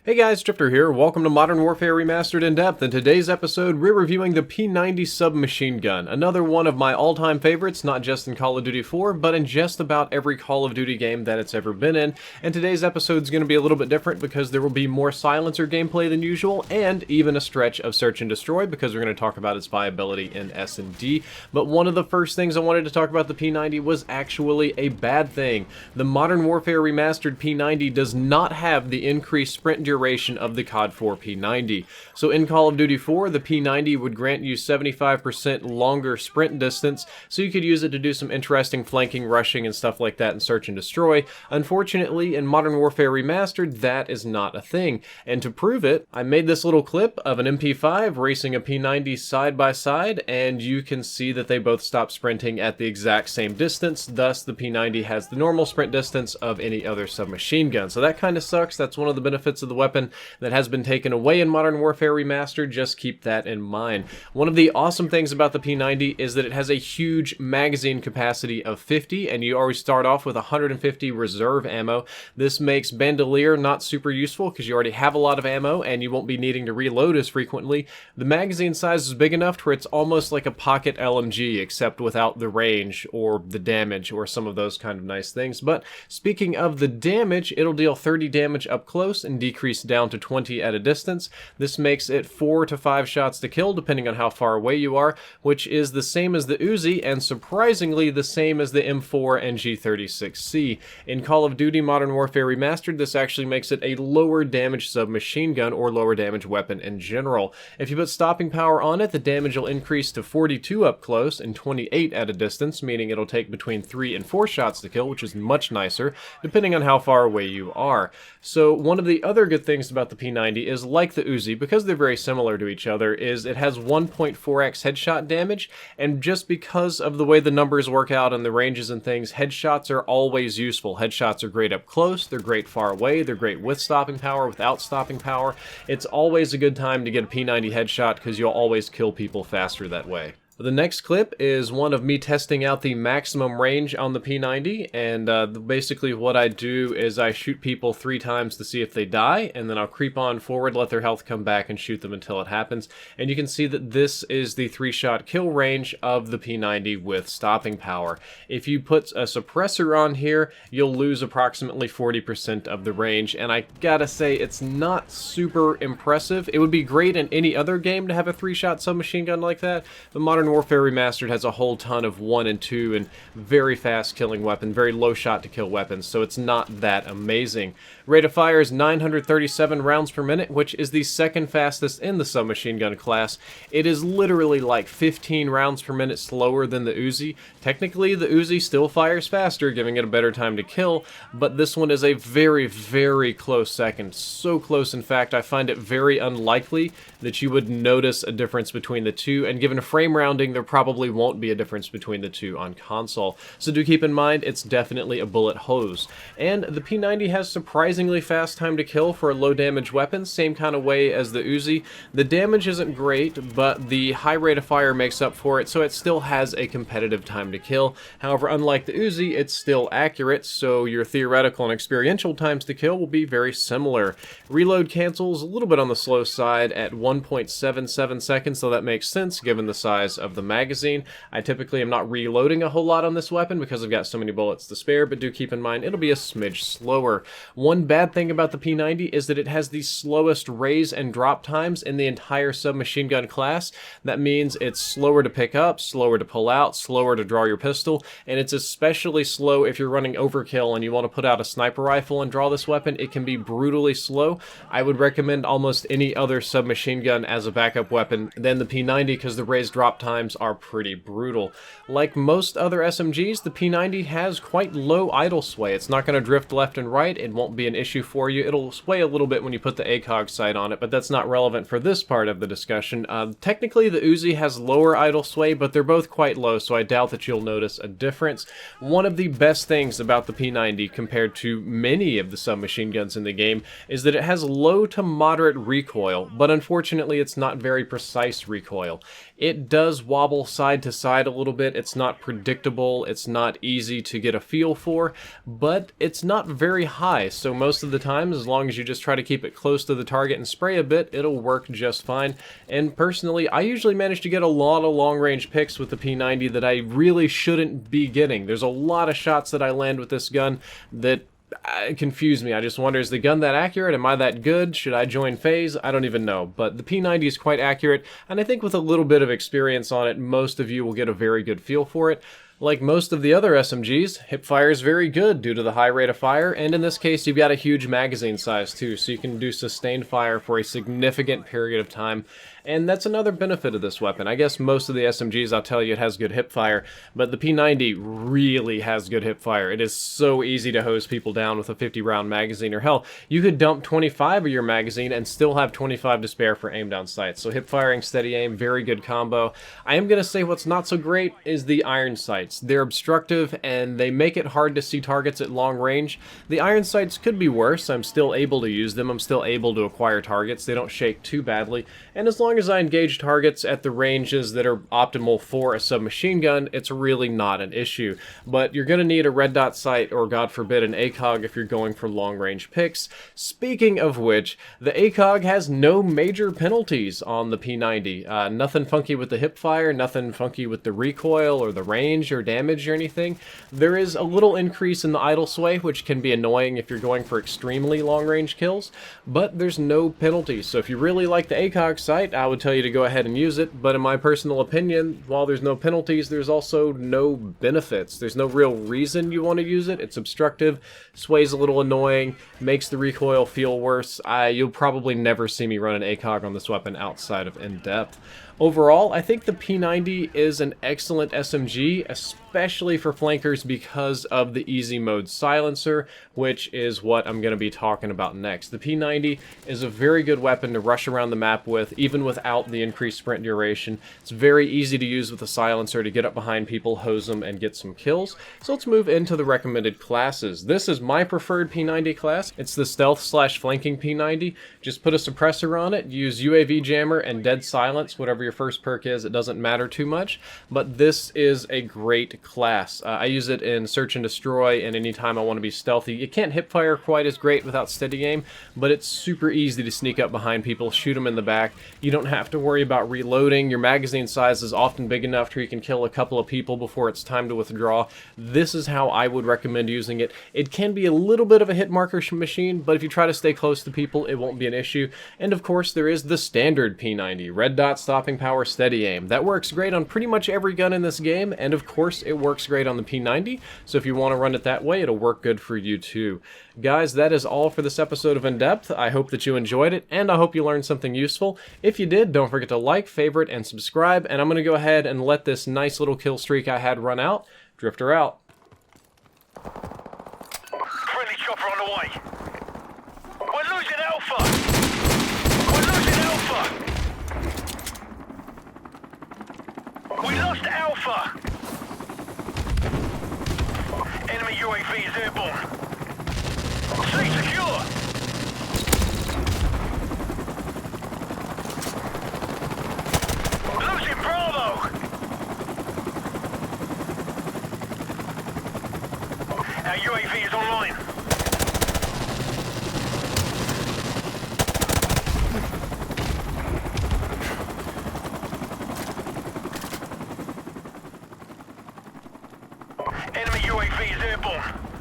Hey guys, Drifter here. Welcome to Modern Warfare Remastered In Depth. In today's episode, we're reviewing the P90 submachine gun, another one of my all-time favorites, not just in Call of Duty 4, but in just about every Call of Duty game that it's ever been in. And today's episode is going to be a little bit different because there will be more silencer gameplay than usual, and even a stretch of search and destroy because we're going to talk about its viability in S&D. But one of the first things I wanted to talk about the P90 was actually a bad thing. The Modern Warfare Remastered P90 does not have the increased sprint duration of the COD 4 P90. So in Call of Duty 4, the P90 would grant you 75% longer sprint distance, so you could use it to do some interesting flanking, rushing, and stuff like that in Search and Destroy. Unfortunately, in Modern Warfare Remastered, that is not a thing. And to prove it, I made this little clip of an MP5 racing a P90 side by side, and you can see that they both stop sprinting at the exact same distance. Thus, the P90 has the normal sprint distance of any other submachine gun. So that kind of sucks. That's one of the benefits of the weapon that has been taken away in Modern Warfare Remastered. Just keep that in mind. One of the awesome things about the P90 is that it has a huge magazine capacity of 50, and you always start off with 150 reserve ammo. This makes Bandolier not super useful because you already have a lot of ammo and you won't be needing to reload as frequently. The magazine size is big enough to where it's almost like a pocket LMG, except without the range or the damage or some of those kind of nice things. But speaking of the damage, it'll deal 30 damage up close and decrease down to 20 at a distance. This makes it 4 to 5 shots to kill depending on how far away you are, which is the same as the Uzi and surprisingly the same as the M4 and G36C. In Call of Duty Modern Warfare Remastered, this actually makes it a lower damage submachine gun or lower damage weapon in general. If you put stopping power on it, the damage will increase to 42 up close and 28 at a distance, meaning it'll take between 3 and 4 shots to kill, which is much nicer depending on how far away you are. So one of the other good things about the P90 is, like the Uzi, because they're very similar to each other, is it has 1.4x headshot damage, and just because of the way the numbers work out and the ranges and things, headshots are always useful. Headshots are great up close, they're great far away, they're great with stopping power, without stopping power. It's always a good time to get a P90 headshot because you'll always kill people faster that way. The next clip is one of me testing out the maximum range on the P90, and basically what I do is I shoot people 3 times to see if they die, and then I'll creep on forward, let their health come back, and shoot them until it happens. And you can see that this is the 3-shot kill range of the P90 with stopping power. If you put a suppressor on here, you'll lose approximately 40% of the range, and I gotta say, it's not super impressive. It would be great in any other game to have a 3-shot submachine gun like that, but Modern Warfare Remastered has a whole ton of 1 and 2 and very fast killing weapon, very low shot to kill weapons, so it's not that amazing. Rate of fire is 937 rounds per minute, which is the second fastest in the submachine gun class. It is literally like 15 rounds per minute slower than the Uzi. Technically, the Uzi still fires faster, giving it a better time to kill, but this one is a very, very close second. So close, in fact, I find it very unlikely that you would notice a difference between the two, and given frame rounding, there probably won't be a difference between the two on console. So do keep in mind, it's definitely a bullet hose. And the P90 has surprisingly fast time to kill for a low damage weapon, same kind of way as the Uzi. The damage isn't great, but the high rate of fire makes up for it, so it still has a competitive time to kill. However, unlike the Uzi, it's still accurate, so your theoretical and experiential times to kill will be very similar. Reload cancels a little bit on the slow side at 1.77 seconds, so that makes sense given the size of the magazine. I typically am not reloading a whole lot on this weapon because I've got so many bullets to spare, but do keep in mind it'll be a smidge slower. One bad thing about the P90 is that it has the slowest raise and drop times in the entire submachine gun class. That means it's slower to pick up, slower to pull out, slower to draw your pistol, and it's especially slow if you're running overkill and you want to put out a sniper rifle and draw this weapon. It can be brutally slow. I would recommend almost any other submachine gun as a backup weapon than the P90 because the raise drop times are pretty brutal. Like most other SMGs, the P90 has quite low idle sway. It's not going to drift left and right. It won't be an issue for you. It'll sway a little bit when you put the ACOG sight on it, but that's not relevant for this part of the discussion. Technically, the Uzi has lower idle sway, but they're both quite low, so I doubt that you'll notice a difference. One of the best things about the P90 compared to many of the submachine guns in the game is that it has low to moderate recoil, but unfortunately it's not very precise recoil. it does wobble side to side a little bit. It's not predictable, it's not easy to get a feel for, but it's not very high, so most of the time, as long as you just try to keep it close to the target and spray a bit, it'll work just fine. And personally, I usually manage to get a lot of long-range picks with the P90 that I really shouldn't be getting. There's a lot of shots that I land with this gun that confuse me. I just wonder, is the gun that accurate? Am I that good? Should I join FaZe? I don't even know. But the P90 is quite accurate, and I think with a little bit of experience on it, most of you will get a very good feel for it. Like most of the other SMGs, hipfire is very good due to the high rate of fire, and in this case you've got a huge magazine size too, so you can do sustained fire for a significant period of time, and that's another benefit of this weapon. I guess most of the SMGs, I'll tell you, it has good hipfire, but the P90 really has good hipfire. It is so easy to hose people down with a 50-round magazine, or hell, you could dump 25 of your magazine and still have 25 to spare for aim down sights. So hipfiring, steady aim, very good combo. I am going to say what's not so great is the iron sights. They're obstructive and they make it hard to see targets at long range. The iron sights could be worse. I'm still able to use them. I'm still able to acquire targets. They don't shake too badly. And as long as I engage targets at the ranges that are optimal for a submachine gun, it's really not an issue. But you're going to need a red dot sight or, God forbid, an ACOG if you're going for long range picks. Speaking of which, the ACOG has no major penalties on the P90. Nothing funky with the hipfire, nothing funky with the recoil or the range or damage or anything. There is a little increase in the idle sway, which can be annoying if you're going for extremely long range kills, but there's no penalties. So if you really like the ACOG sight, I would tell you to go ahead and use it, but in my personal opinion, while there's no penalties, there's also no benefits. There's no real reason you want to use it. It's obstructive, sways a little annoying, makes the recoil feel worse. You'll probably never see me run an ACOG on this weapon outside of In Depth. Overall, I think the P90 is an excellent SMG, especially for flankers because of the easy mode silencer, which is what I'm going to be talking about next. The P90 is a very good weapon to rush around the map with, even without the increased sprint duration. It's very easy to use with a silencer to get up behind people, hose them, and get some kills. So let's move into the recommended classes. This is my preferred P90 class. It's the stealth/flanking P90. Just put a suppressor on it, use UAV jammer and dead silence, whatever your first perk is, it doesn't matter too much, but this is a great class. I use it in search and destroy, and anytime I want to be stealthy. You can't hipfire quite as great without steady aim, but it's super easy to sneak up behind people, shoot them in the back. You don't have to worry about reloading. Your magazine size is often big enough to where you can kill a couple of people before it's time to withdraw. This is how I would recommend using it. It can be a little bit of a hit marker machine, but if you try to stay close to people, it won't be an issue. And of course, there is the standard P90, red dot stopping power, steady aim. That works great on pretty much every gun in this game, and of course it works great on the P90, so if you want to run it that way, it'll work good for you too. Guys, that is all for this episode of In Depth. I hope that you enjoyed it, and I hope you learned something useful. If you did, don't forget to like, favorite, and subscribe, and I'm going to go ahead and let this nice little kill streak I had run out. Drifter out. Friendly chopper on the way. We're losing Alpha! We're losing Alpha! We lost Alpha! Enemy UAV is airborne. Stay secure! Losing Bravo! Our UAV is online. Enemy UAV is airborne.